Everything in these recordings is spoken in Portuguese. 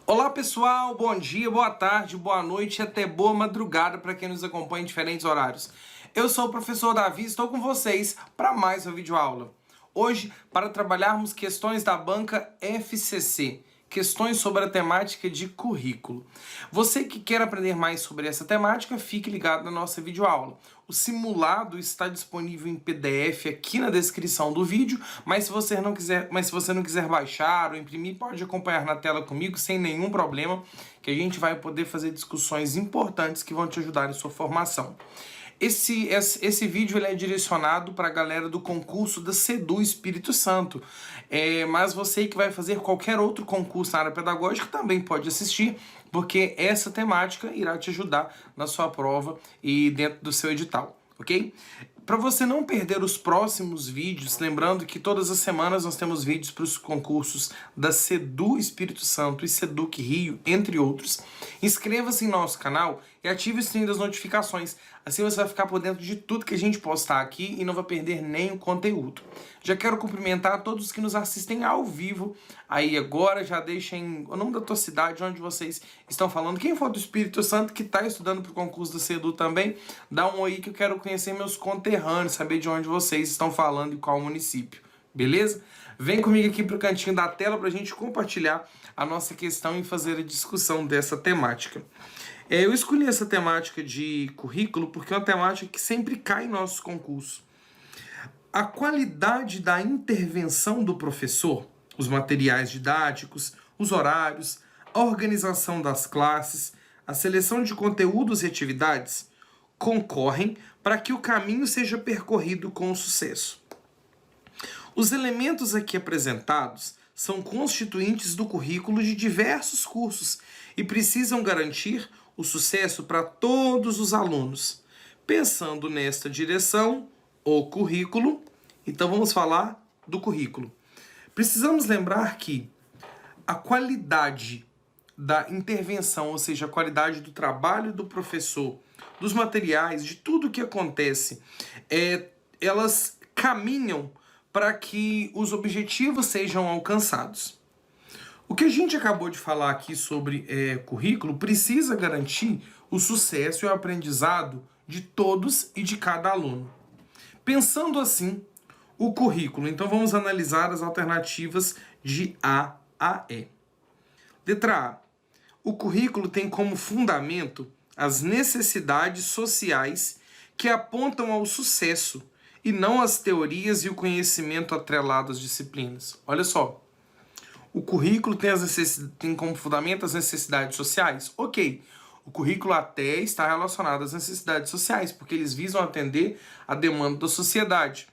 Olá pessoal, bom dia, boa tarde, boa noite e até boa madrugada para quem nos acompanha em diferentes horários. Eu sou o professor Davi e estou com vocês para mais uma videoaula. Hoje, para trabalharmos questões da banca FCC, questões sobre a temática de currículo. Você que quer aprender mais sobre essa temática, fique ligado na nossa videoaula. O simulado está disponível em PDF aqui na descrição do vídeo, mas se você não quiser baixar ou imprimir, pode acompanhar na tela comigo sem nenhum problema, que a gente vai poder fazer discussões importantes que vão te ajudar em sua formação. Esse vídeo ele é direcionado para a galera do concurso da SEDU Espírito Santo, mas você que vai fazer qualquer outro concurso na área pedagógica também pode assistir, porque essa temática irá te ajudar na sua prova e dentro do seu edital, ok? Para você não perder os próximos vídeos, lembrando que todas as semanas nós temos vídeos para os concursos da SEDU Espírito Santo e SEDUC Rio, entre outros, inscreva-se em nosso canal e ative o sininho das notificações. Assim você vai ficar por dentro de tudo que a gente postar aqui e não vai perder nenhum conteúdo. Já quero cumprimentar todos que nos assistem ao vivo aí agora. Já deixem o nome da tua cidade, onde vocês estão falando. Quem for do Espírito Santo que está estudando para o concurso da SEDU também, dá um oi que eu quero conhecer meus conterrâneos, saber de onde vocês estão falando e qual município. Beleza? Vem comigo aqui para o cantinho da tela para a gente compartilhar a nossa questão e fazer a discussão dessa temática. Eu escolhi essa temática de currículo porque é uma temática que sempre cai em nossos concursos. A qualidade da intervenção do professor, os materiais didáticos, os horários, a organização das classes, a seleção de conteúdos e atividades concorrem para que o caminho seja percorrido com sucesso. Os elementos aqui apresentados são constituintes do currículo de diversos cursos e precisam garantir o sucesso para todos os alunos. Pensando nesta direção, o currículo, então vamos falar do currículo. Precisamos lembrar que a qualidade da intervenção, ou seja, a qualidade do trabalho do professor, dos materiais, de tudo que acontece, elas caminham para que os objetivos sejam alcançados. O que a gente acabou de falar aqui sobre currículo precisa garantir o sucesso e o aprendizado de todos e de cada aluno. Pensando assim, o currículo, então vamos analisar as alternativas de A a E. Letra A. O currículo tem como fundamento as necessidades sociais que apontam ao sucesso e não as teorias e o conhecimento atrelado às disciplinas. Olha só. O currículo tem como fundamento as necessidades sociais? Ok, o currículo até está relacionado às necessidades sociais, porque eles visam atender a demanda da sociedade.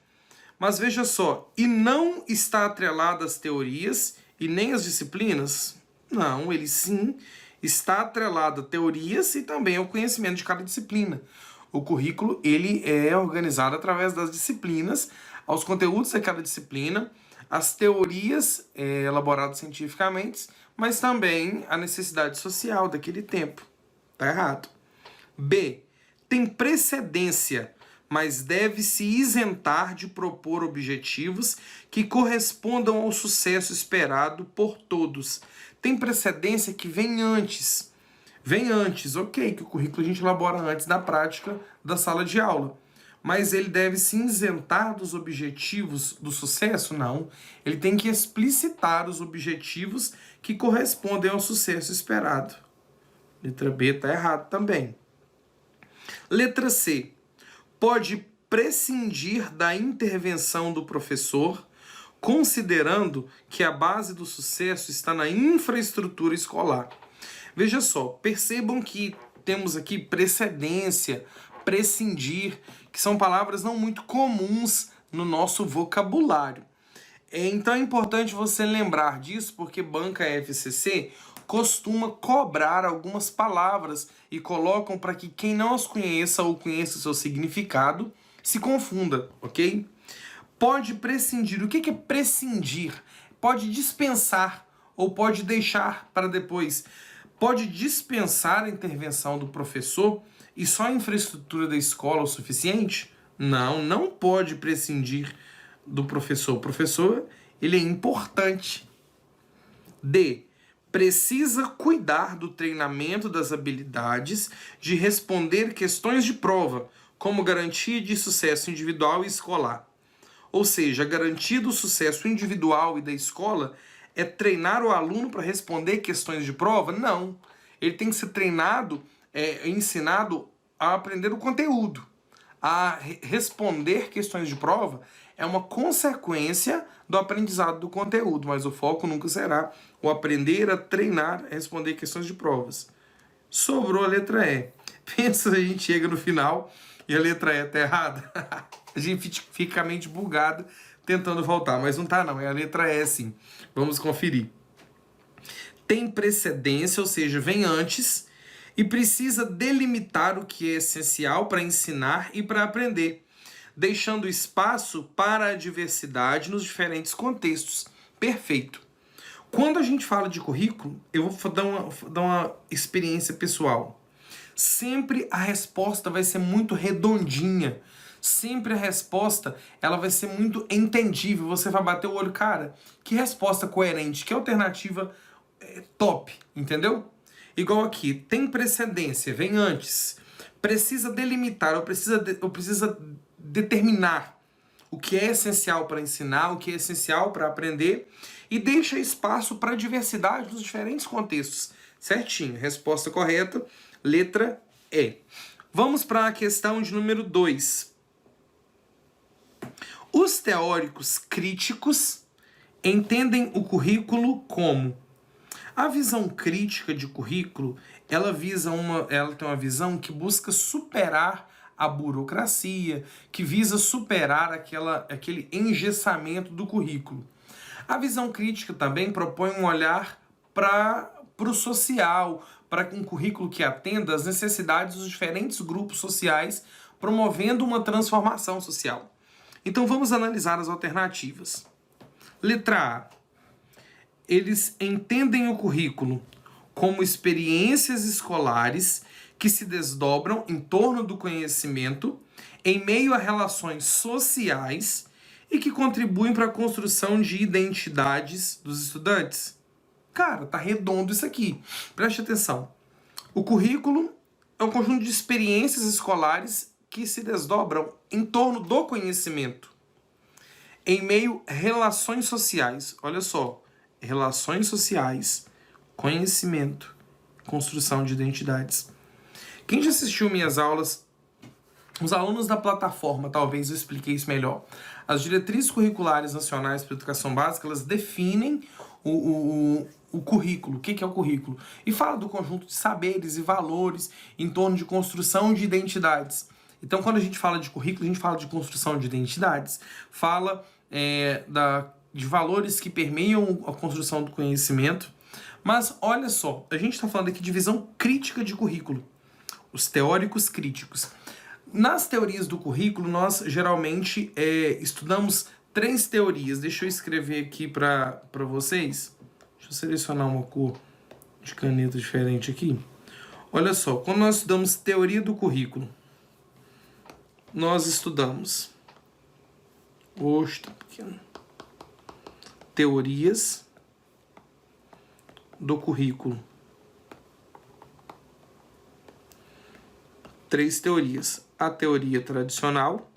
Mas veja só, e não está atrelado às teorias e nem às disciplinas? Não, ele sim está atrelado a teorias e também ao conhecimento de cada disciplina. O currículo ele é organizado através das disciplinas, aos conteúdos de cada disciplina, as teorias elaboradas cientificamente, mas também a necessidade social daquele tempo. Tá errado. B. Tem precedência, mas deve-se isentar de propor objetivos que correspondam ao sucesso esperado por todos. Tem precedência que vem antes. Vem antes, ok, que o currículo a gente elabora antes da prática da sala de aula. Mas ele deve se isentar dos objetivos do sucesso? Não. Ele tem que explicitar os objetivos que correspondem ao sucesso esperado. Letra B está errado também. Letra C. Pode prescindir da intervenção do professor, considerando que a base do sucesso está na infraestrutura escolar. Veja só, percebam que temos aqui precedência, prescindir, que são palavras não muito comuns no nosso vocabulário. Então é importante você lembrar disso, porque banca FCC costuma cobrar algumas palavras e colocam para que quem não as conheça ou conheça o seu significado se confunda, ok? Pode prescindir. O que é prescindir? Pode dispensar ou pode deixar para depois. Pode dispensar a intervenção do professor e só a infraestrutura da escola é o suficiente? Não, não pode prescindir do professor. O professor, ele é importante. D. precisa cuidar do treinamento das habilidades de responder questões de prova, como garantia de sucesso individual e escolar. Ou seja, a garantia do sucesso individual e da escola é treinar o aluno para responder questões de prova? Não. Ele tem que ser treinado, ensinado a aprender o conteúdo. A responder questões de prova é uma consequência do aprendizado do conteúdo, mas o foco nunca será o aprender a treinar a responder questões de provas. Sobrou a letra E. Pensa, a gente chega no final e a letra E tá errada. A gente fica a mente bugada tentando voltar, mas não tá não, é a letra E sim. Vamos conferir. Tem precedência, ou seja, vem antes, e precisa delimitar o que é essencial para ensinar e para aprender, deixando espaço para a diversidade nos diferentes contextos. Perfeito. Quando a gente fala de currículo, eu vou dar uma experiência pessoal. Sempre a resposta vai ser muito redondinha. Sempre a resposta ela vai ser muito entendível. Você vai bater o olho, cara, que resposta coerente, que alternativa top, entendeu? Igual aqui, tem precedência, vem antes. Precisa delimitar, ou precisa determinar o que é essencial para ensinar, o que é essencial para aprender, e deixa espaço para diversidade nos diferentes contextos. Certinho, resposta correta, letra E. Vamos para a questão de número 2. Os teóricos críticos entendem o currículo como... A visão crítica de currículo, ela tem uma visão que busca superar a burocracia, que visa superar aquele engessamento do currículo. A visão crítica também propõe um olhar para o social, para um currículo que atenda às necessidades dos diferentes grupos sociais, promovendo uma transformação social. Então vamos analisar as alternativas. Letra A. Eles entendem o currículo como experiências escolares que se desdobram em torno do conhecimento em meio a relações sociais e que contribuem para a construção de identidades dos estudantes. Cara, tá redondo isso aqui. Preste atenção. O currículo é um conjunto de experiências escolares que se desdobram em torno do conhecimento em meio a relações sociais. Olha só. Relações sociais, conhecimento, construção de identidades. Quem já assistiu minhas aulas, os alunos da plataforma, talvez eu expliquei isso melhor. As diretrizes curriculares nacionais para a educação básica, elas definem o currículo. O que é o currículo? E fala do conjunto de saberes e valores em torno de construção de identidades. Então, quando a gente fala de currículo, a gente fala de construção de identidades, fala de valores que permeiam a construção do conhecimento. Mas olha só, a gente está falando aqui de visão crítica de currículo. Os teóricos críticos. Nas teorias do currículo, nós geralmente estudamos 3 teorias. Deixa eu escrever aqui para vocês. Deixa eu selecionar uma cor de caneta diferente aqui. Olha só, quando nós estudamos teoria do currículo, nós estudamos... Oxe, tá pequeno. Teorias do currículo. 3 teorias. A teoria tradicional,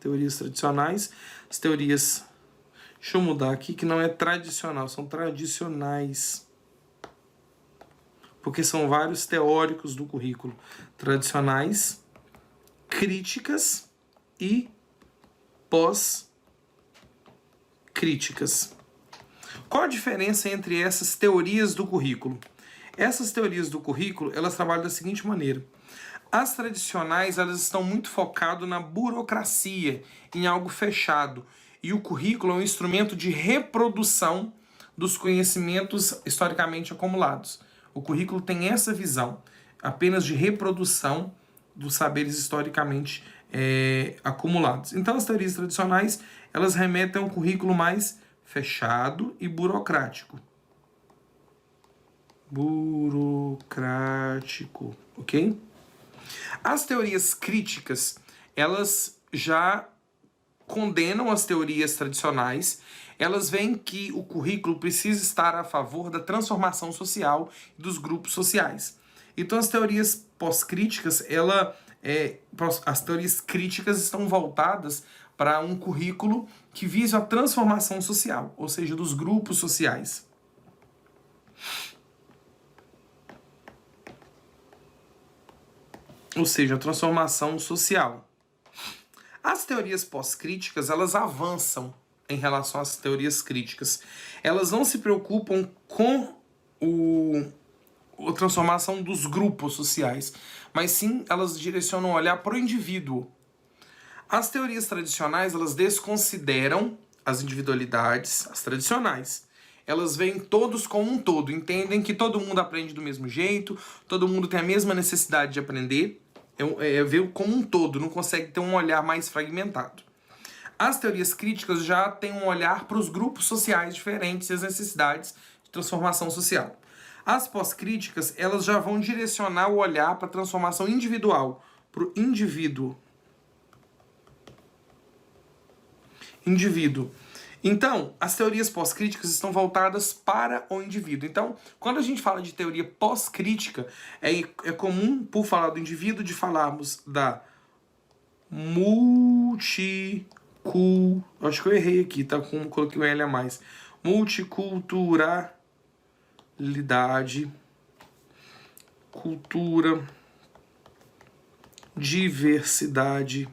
teorias tradicionais, as teorias... Deixa eu mudar aqui, que não é tradicional, são tradicionais. Porque são vários teóricos do currículo. Tradicionais, críticas e pós-críticas. Qual a diferença entre essas teorias do currículo? Essas teorias do currículo, elas trabalham da seguinte maneira. As tradicionais, elas estão muito focadas na burocracia, em algo fechado. E o currículo é um instrumento de reprodução dos conhecimentos historicamente acumulados. O currículo tem essa visão, apenas de reprodução dos saberes historicamente acumulados. Então, as teorias tradicionais, elas remetem a um currículo mais fechado e burocrático. Burocrático, ok? As teorias críticas, elas já condenam as teorias tradicionais, elas veem que o currículo precisa estar a favor da transformação social e dos grupos sociais. Então as teorias pós-críticas, as teorias críticas estão voltadas para um currículo que visa a transformação social, ou seja, dos grupos sociais. Ou seja, a transformação social. As teorias pós-críticas, elas avançam em relação às teorias críticas. Elas não se preocupam com a transformação dos grupos sociais, mas sim elas direcionam o olhar para o indivíduo. As teorias tradicionais, elas desconsideram as individualidades, as tradicionais. Elas veem todos como um todo, entendem que todo mundo aprende do mesmo jeito, todo mundo tem a mesma necessidade de aprender, vê como um todo, não consegue ter um olhar mais fragmentado. As teorias críticas já têm um olhar para os grupos sociais diferentes e as necessidades de transformação social. As pós-críticas, elas já vão direcionar o olhar para a transformação individual, para o indivíduo. Então, as teorias pós-críticas estão voltadas para o indivíduo. Então, quando a gente fala de teoria pós-crítica, é comum, por falar do indivíduo, de falarmos da acho que eu errei aqui, tá? Como coloquei um L a mais. Multiculturalidade, cultura, diversidade.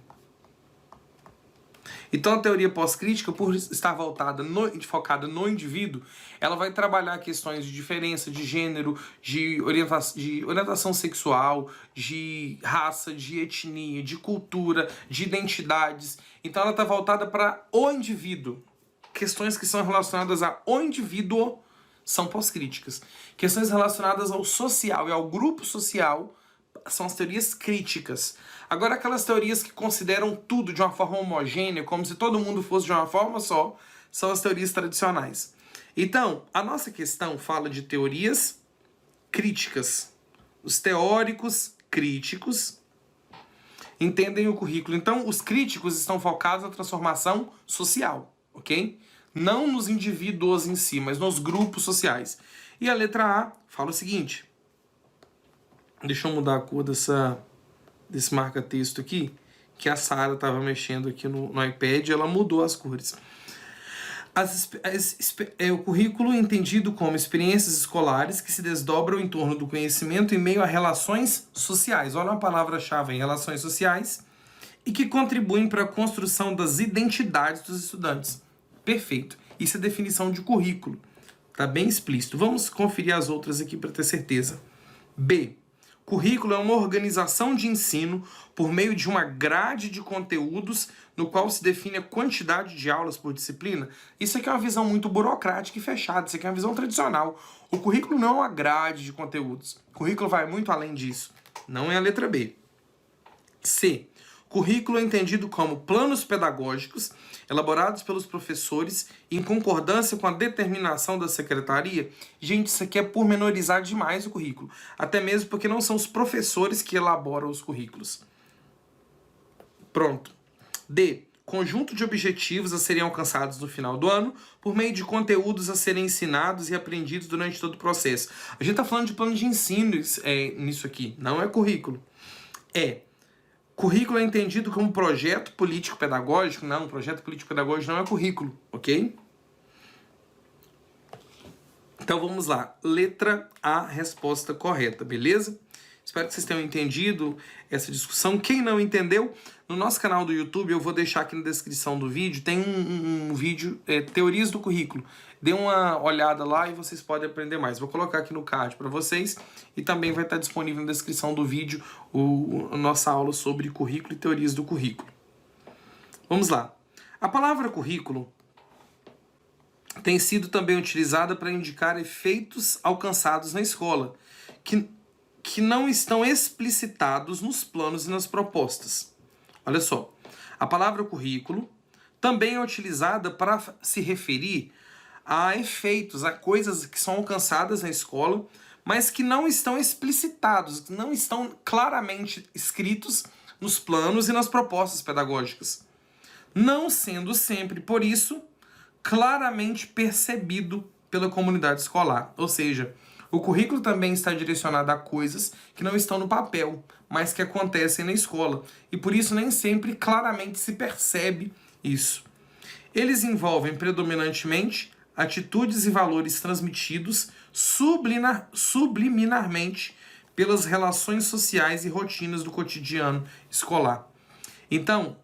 Então a teoria pós-crítica, por estar focada no indivíduo, ela vai trabalhar questões de diferença, de gênero, de orientação sexual, de raça, de etnia, de cultura, de identidades. Então ela está voltada para o indivíduo. Questões que são relacionadas ao indivíduo são pós-críticas. Questões relacionadas ao social e ao grupo social são as teorias críticas. Agora, aquelas teorias que consideram tudo de uma forma homogênea, como se todo mundo fosse de uma forma só, são as teorias tradicionais. Então, a nossa questão fala de teorias críticas. Os teóricos críticos entendem o currículo. Então, os críticos estão focados na transformação social, ok? Não nos indivíduos em si, mas nos grupos sociais. E a letra A fala o seguinte. Deixa eu mudar a cor desse marca-texto aqui, que a Sara estava mexendo aqui no iPad e ela mudou as cores. O currículo é entendido como experiências escolares que se desdobram em torno do conhecimento em meio a relações sociais. Olha a palavra-chave em relações sociais. E que contribuem para a construção das identidades dos estudantes. Perfeito. Isso é definição de currículo. Está bem explícito. Vamos conferir as outras aqui para ter certeza. B. Currículo é uma organização de ensino por meio de uma grade de conteúdos no qual se define a quantidade de aulas por disciplina. Isso aqui é uma visão muito burocrática e fechada, isso aqui é uma visão tradicional. O currículo não é uma grade de conteúdos. O currículo vai muito além disso. Não é a letra B. C. Currículo é entendido como planos pedagógicos elaborados pelos professores em concordância com a determinação da secretaria. Gente, isso aqui é pormenorizar demais o currículo. Até mesmo porque não são os professores que elaboram os currículos. Pronto. D. Conjunto de objetivos a serem alcançados no final do ano por meio de conteúdos a serem ensinados e aprendidos durante todo o processo. A gente está falando de plano de ensino nisso aqui, não é currículo. Currículo é entendido como projeto político-pedagógico. Não, projeto político-pedagógico não é currículo, ok? Então vamos lá. Letra A, resposta correta, beleza? Espero que vocês tenham entendido essa discussão. Quem não entendeu, no nosso canal do YouTube, eu vou deixar aqui na descrição do vídeo, tem um vídeo, Teorias do Currículo. Dê uma olhada lá e vocês podem aprender mais. Vou colocar aqui no card para vocês e também vai estar disponível na descrição do vídeo a nossa aula sobre currículo e teorias do currículo. Vamos lá. A palavra currículo tem sido também utilizada para indicar efeitos alcançados na escola, que não estão explicitados nos planos e nas propostas. Olha só, a palavra currículo também é utilizada para se referir a efeitos, a coisas que são alcançadas na escola, mas que não estão explicitados, que não estão claramente escritos nos planos e nas propostas pedagógicas. não sendo sempre, por isso, claramente percebido pela comunidade escolar. Ou seja, o currículo também está direcionado a coisas que não estão no papel, mas que acontecem na escola. E por isso nem sempre claramente se percebe isso. Eles envolvem predominantemente atitudes e valores transmitidos subliminarmente pelas relações sociais e rotinas do cotidiano escolar. Então,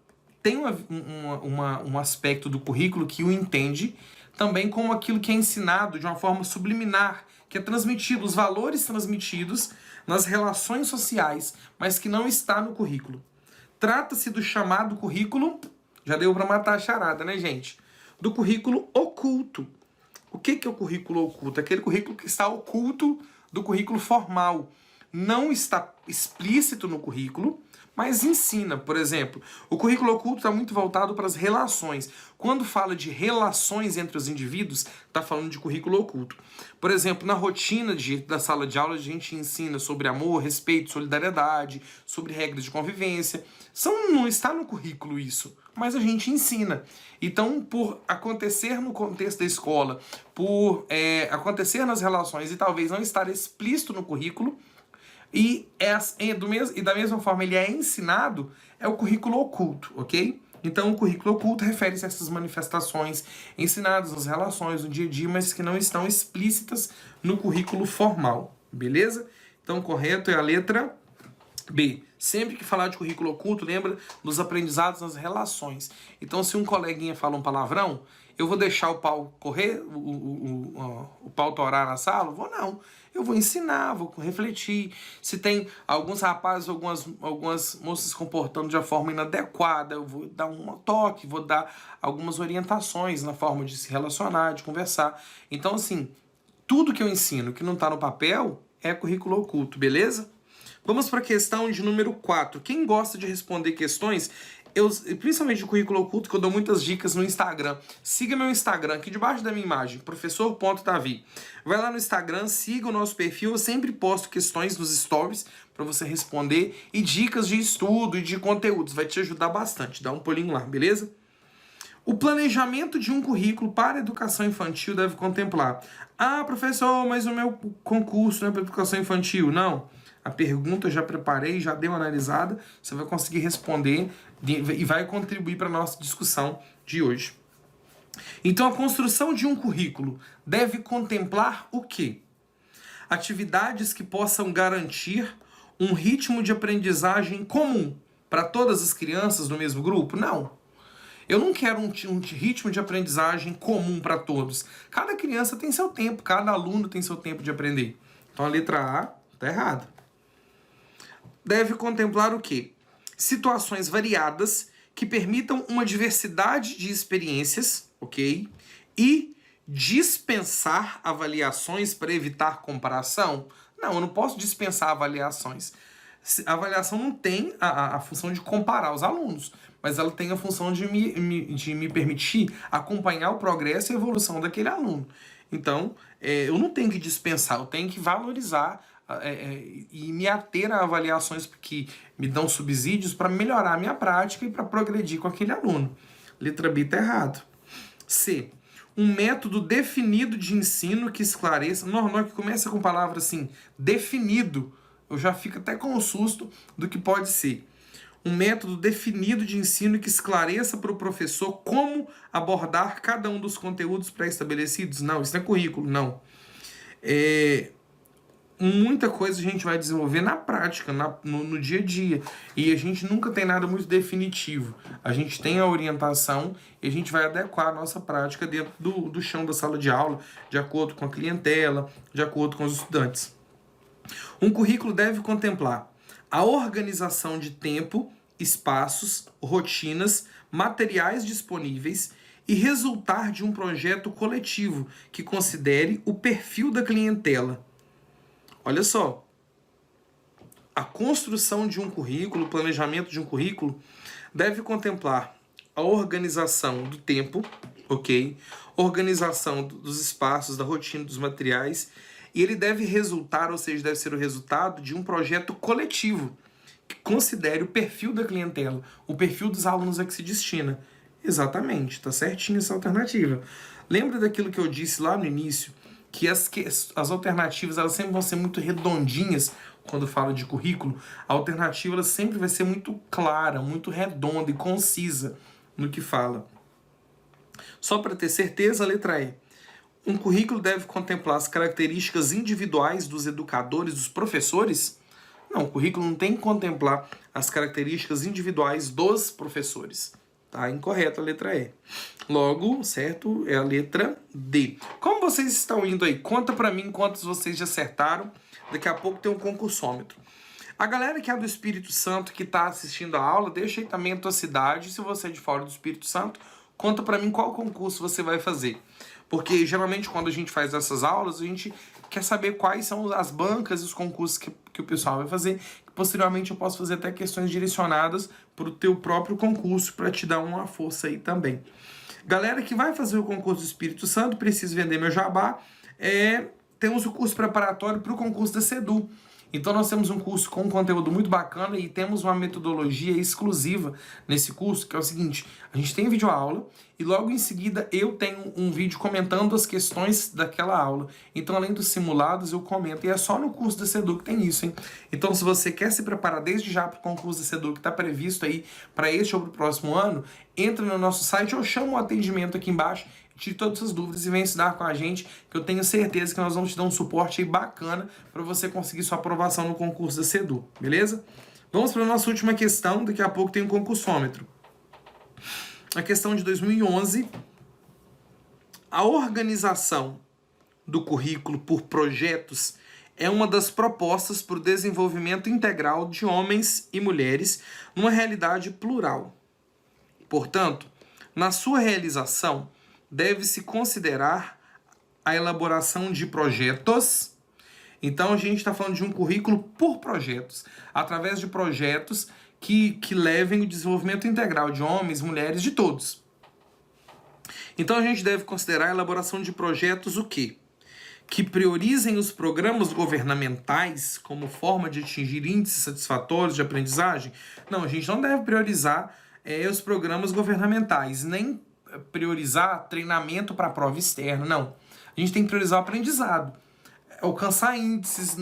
tem um aspecto do currículo que o entende também como aquilo que é ensinado de uma forma subliminar, que é transmitido, os valores transmitidos nas relações sociais, mas que não está no currículo. Trata-se do chamado currículo, já deu para matar a charada, né, gente? Do currículo oculto. O que é o currículo oculto? Aquele currículo que está oculto do currículo formal. Não está explícito no currículo, mas ensina. Por exemplo, o currículo oculto está muito voltado para as relações. Quando fala de relações entre os indivíduos, está falando de currículo oculto. Por exemplo, na rotina da sala de aula, a gente ensina sobre amor, respeito, solidariedade, sobre regras de convivência. Não está no currículo isso, mas a gente ensina. Então, por acontecer no contexto da escola, por acontecer nas relações e talvez não estar explícito no currículo, e da mesma forma ele é ensinado, é o currículo oculto, ok? Então o currículo oculto refere-se a essas manifestações ensinadas nas relações, no dia a dia, mas que não estão explícitas no currículo formal, beleza? Então o correto é a letra B. Sempre que falar de currículo oculto, lembra dos aprendizados nas relações. Então se um coleguinha fala um palavrão, eu vou deixar o pau correr, o pau torar na sala? Vou não. Eu vou ensinar, vou refletir. Se tem alguns rapazes, algumas moças se comportando de uma forma inadequada, eu vou dar um toque, vou dar algumas orientações na forma de se relacionar, de conversar. Então, assim, tudo que eu ensino que não está no papel é currículo oculto, beleza? Vamos para a questão de número 4. Quem gosta de responder questões, principalmente de currículo oculto, que eu dou muitas dicas no Instagram. Siga meu Instagram, aqui debaixo da minha imagem, professor.davi. Vai lá no Instagram, siga o nosso perfil, eu sempre posto questões nos stories para você responder e dicas de estudo e de conteúdos. Vai te ajudar bastante, dá um pulinho lá, beleza? O planejamento de um currículo para a educação infantil deve contemplar: ah, professor, mas o meu concurso não é para educação infantil. Não. A pergunta eu já preparei, já dei uma analisada, você vai conseguir responder e vai contribuir para a nossa discussão de hoje. Então, a construção de um currículo deve contemplar o quê? Atividades que possam garantir um ritmo de aprendizagem comum para todas as crianças do mesmo grupo? Não. Eu não quero um ritmo de aprendizagem comum para todos. Cada criança tem seu tempo, cada aluno tem seu tempo de aprender. Então, a letra A está errada. Deve contemplar o quê? Situações variadas que permitam uma diversidade de experiências, ok? E dispensar avaliações para evitar comparação? Não, eu não posso dispensar avaliações. A avaliação não tem a função de comparar os alunos, mas ela tem a função de me permitir acompanhar o progresso e a evolução daquele aluno. Então, eu não tenho que dispensar, eu tenho que valorizar e me ater a avaliações que me dão subsídios para melhorar a minha prática e para progredir com aquele aluno. Letra B está errado. C. Um método definido de ensino que esclareça... Normal que começa com palavra assim, definido. Eu já fico até com o susto do que pode ser. Um método definido de ensino que esclareça para o professor como abordar cada um dos conteúdos pré-estabelecidos. Não, isso não é currículo, não. Muita coisa a gente vai desenvolver na prática, no dia a dia. E a gente nunca tem nada muito definitivo. A gente tem a orientação e a gente vai adequar a nossa prática dentro do chão da sala de aula, de acordo com a clientela, de acordo com os estudantes. Um currículo deve contemplar a organização de tempo, espaços, rotinas, materiais disponíveis e resultar de um projeto coletivo que considere o perfil da clientela. Olha só, a construção de um currículo, o planejamento de um currículo, deve contemplar a organização do tempo, ok? Organização dos espaços, da rotina, dos materiais, e ele deve resultar, ou seja, deve ser o resultado de um projeto coletivo que considere o perfil da clientela, o perfil dos alunos a que se destina. Exatamente, tá certinho essa alternativa. Lembra daquilo que eu disse lá no início, que as alternativas elas sempre vão ser muito redondinhas quando falo de currículo. A alternativa ela sempre vai ser muito clara, muito redonda e concisa no que fala. Só para ter certeza, a letra E. Um currículo deve contemplar as características individuais dos educadores, dos professores? Não, o currículo não tem que contemplar as características individuais dos professores. Tá incorreto a letra E. Logo, certo, é a letra D. Como vocês estão indo aí? Conta pra mim quantos vocês já acertaram. Daqui a pouco tem um concursômetro. A galera que é do Espírito Santo, que tá assistindo a aula, deixa aí também a tua cidade. Se você é de fora do Espírito Santo, conta pra mim qual concurso você vai fazer. Porque geralmente quando a gente faz essas aulas, a gente quer saber quais são as bancas e os concursos que o pessoal vai fazer. Posteriormente eu posso fazer até questões direcionadas para o teu próprio concurso, para te dar uma força aí também. Galera que vai fazer o concurso do Espírito Santo, preciso vender meu jabá, temos o curso preparatório para o concurso da SEDU. Então nós temos um curso com um conteúdo muito bacana e temos uma metodologia exclusiva nesse curso, que é o seguinte: a gente tem videoaula e logo em seguida eu tenho um vídeo comentando as questões daquela aula. Então além dos simulados eu comento, e é só no curso da SEDU que tem isso, hein? Então se você quer se preparar desde já para o concurso da SEDU que está previsto aí para este ou para o próximo ano, entra no nosso site ou chama o atendimento aqui embaixo, tire todas as dúvidas e vem estudar com a gente, que eu tenho certeza que nós vamos te dar um suporte aí bacana para você conseguir sua aprovação no concurso da SEDU, beleza? Vamos para a nossa última questão, daqui a pouco tem um concursômetro. A questão de 2011, a organização do currículo por projetos é uma das propostas para o desenvolvimento integral de homens e mulheres numa realidade plural. Portanto, na sua realização, deve-se considerar a elaboração de projetos. Então, a gente está falando de um currículo por projetos, através de projetos que levem o desenvolvimento integral de homens, mulheres, de todos. Então, a gente deve considerar a elaboração de projetos o quê? Que priorizem os programas governamentais como forma de atingir índices satisfatórios de aprendizagem? Não, a gente não deve priorizar os programas governamentais, nem priorizar treinamento para prova externa, não. A gente tem que priorizar o aprendizado. Alcançar índices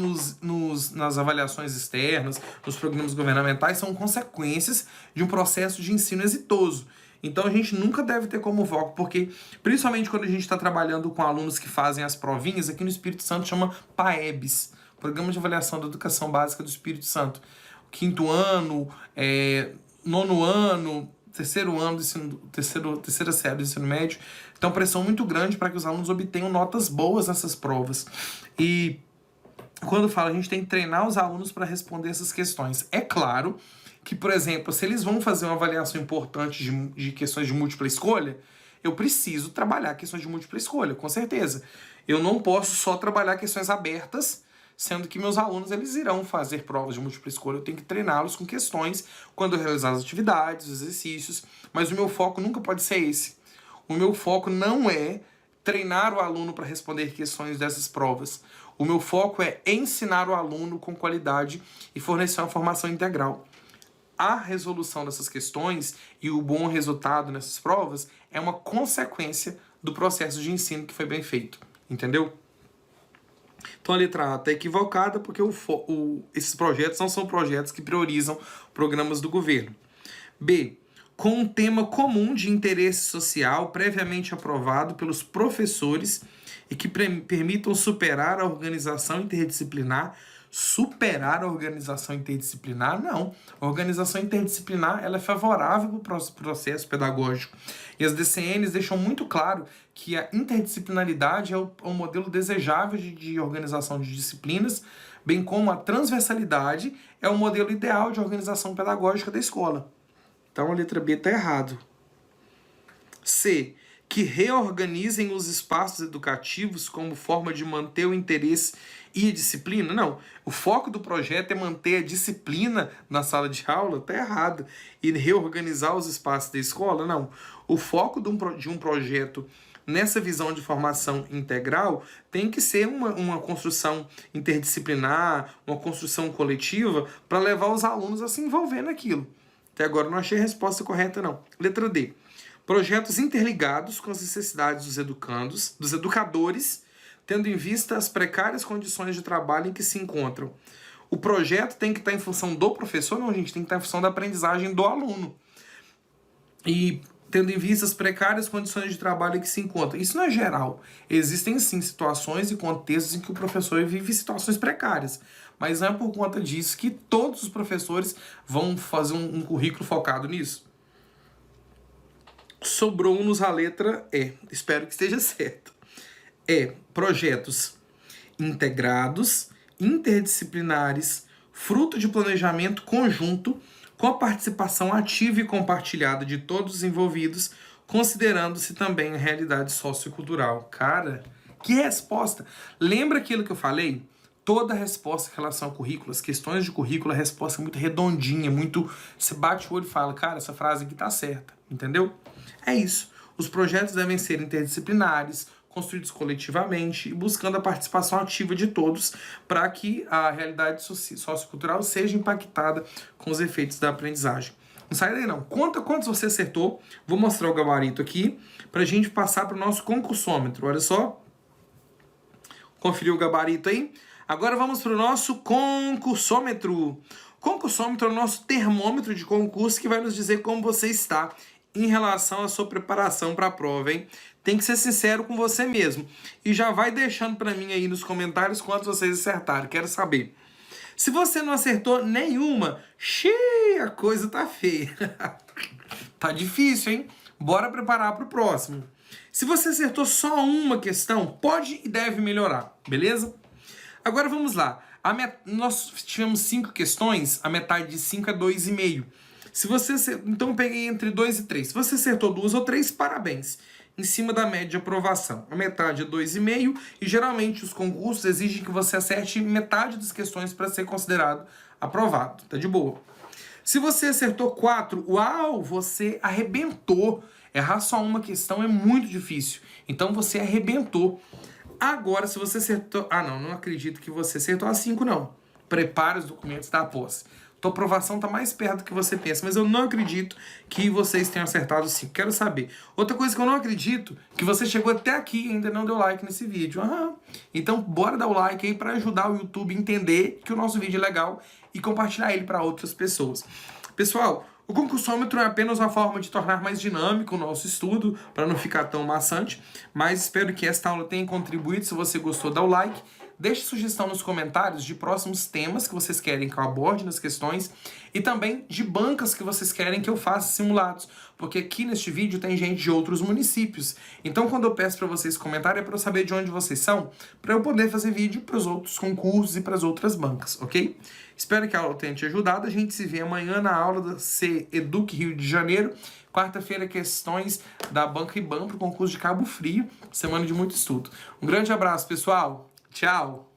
nas avaliações externas, nos programas governamentais, são consequências de um processo de ensino exitoso. Então a gente nunca deve ter como foco, porque principalmente quando a gente está trabalhando com alunos que fazem as provinhas, aqui no Espírito Santo chama PAEBs, Programa de Avaliação da Educação Básica do Espírito Santo. Quinto ano, nono ano, terceiro ano, terceira série do ensino médio. Então, pressão muito grande para que os alunos obtenham notas boas nessas provas. E quando falo, a gente tem que treinar os alunos para responder essas questões. É claro que, por exemplo, se eles vão fazer uma avaliação importante de questões de múltipla escolha, eu preciso trabalhar questões de múltipla escolha, com certeza. Eu não posso só trabalhar questões abertas, sendo que meus alunos eles irão fazer provas de múltipla escolha. Eu tenho que treiná-los com questões quando eu realizar as atividades, os exercícios, mas o meu foco nunca pode ser esse. O meu foco não é treinar o aluno para responder questões dessas provas. O meu foco é ensinar o aluno com qualidade e fornecer uma formação integral. A resolução dessas questões e o bom resultado nessas provas é uma consequência do processo de ensino que foi bem feito. Entendeu? Então a letra A está equivocada porque esses projetos não são projetos que priorizam programas do governo. B. Com um tema comum de interesse social previamente aprovado pelos professores e que permitam superar a organização interdisciplinar. Superar a organização interdisciplinar? Não. A organização interdisciplinar ela é favorável para o processo pedagógico. E as DCNs deixam muito claro que a interdisciplinaridade é o modelo desejável de organização de disciplinas, bem como a transversalidade é o modelo ideal de organização pedagógica da escola. Então a letra B está errado. C. Que reorganizem os espaços educativos como forma de manter o interesse e a disciplina? Não. O foco do projeto é manter a disciplina na sala de aula? Está errado. E reorganizar os espaços da escola? Não. O foco de um projeto nessa visão de formação integral tem que ser uma construção interdisciplinar, uma construção coletiva para levar os alunos a se envolver naquilo. Até agora eu não achei a resposta correta, não. Letra D. Projetos interligados com as necessidades dos educandos, dos educadores, tendo em vista as precárias condições de trabalho em que se encontram. O projeto tem que estar em função do professor? Não, gente, tem que estar em função da aprendizagem do aluno. E tendo em vista as precárias condições de trabalho em que se encontra. Isso não é geral. Existem, sim, situações e contextos em que o professor vive situações precárias. Mas não é por conta disso que todos os professores vão fazer um currículo focado nisso. Sobrou-nos a letra E. Espero que esteja certo. Projetos integrados, interdisciplinares, fruto de planejamento conjunto, com a participação ativa e compartilhada de todos os envolvidos, considerando-se também a realidade sociocultural. Cara, que resposta! Lembra aquilo que eu falei? Toda resposta em relação ao currículo, as questões de currículo, a resposta é muito redondinha, muito... Você bate o olho e fala, cara, essa frase aqui tá certa, entendeu? É isso. Os projetos devem ser interdisciplinares, construídos coletivamente e buscando a participação ativa de todos para que a realidade sociocultural seja impactada com os efeitos da aprendizagem. Não sai daí não. Conta quantos você acertou. Vou mostrar o gabarito aqui para a gente passar para o nosso concursômetro. Olha só. Conferiu o gabarito aí? Agora vamos para o nosso concursômetro. Concursômetro é o nosso termômetro de concurso que vai nos dizer como você está em relação à sua preparação para a prova, hein? Tem que ser sincero com você mesmo. E já vai deixando para mim aí nos comentários quantos vocês acertaram. Quero saber. Se você não acertou nenhuma, a coisa tá feia. Tá difícil, hein? Bora preparar para o próximo. Se você acertou só uma questão, pode e deve melhorar, beleza? Agora vamos lá. Nós tivemos 5 questões, a metade de 5 é 2,5. Se você então eu peguei entre 2 e 3. Se você acertou 2 ou 3, parabéns. Em cima da média de aprovação. A metade é 2,5 e geralmente os concursos exigem que você acerte metade das questões para ser considerado aprovado. Tá de boa. Se você acertou 4, uau, você arrebentou. Errar só uma questão é muito difícil. Então você arrebentou. Agora, se você acertou... não acredito que você acertou a 5, não. Prepare os documentos da posse. Tua aprovação está mais perto do que você pensa, mas eu não acredito que vocês tenham acertado 5. Quero saber. Outra coisa que eu não acredito, que você chegou até aqui e ainda não deu like nesse vídeo. Então, bora dar o like aí para ajudar o YouTube a entender que o nosso vídeo é legal e compartilhar ele para outras pessoas. Pessoal, o concursômetro é apenas uma forma de tornar mais dinâmico o nosso estudo, para não ficar tão maçante, mas espero que esta aula tenha contribuído. Se você gostou, dá o like. Deixe sugestão nos comentários de próximos temas que vocês querem que eu aborde nas questões e também de bancas que vocês querem que eu faça simulados, porque aqui neste vídeo tem gente de outros municípios. Então quando eu peço para vocês comentarem é para eu saber de onde vocês são, para eu poder fazer vídeo para os outros concursos e para as outras bancas, ok? Espero que a aula tenha te ajudado. A gente se vê amanhã na aula da CEDUC Rio de Janeiro. Quarta-feira, questões da Banca IBAN para o concurso de Cabo Frio. Semana de muito estudo. Um grande abraço, pessoal. Tchau!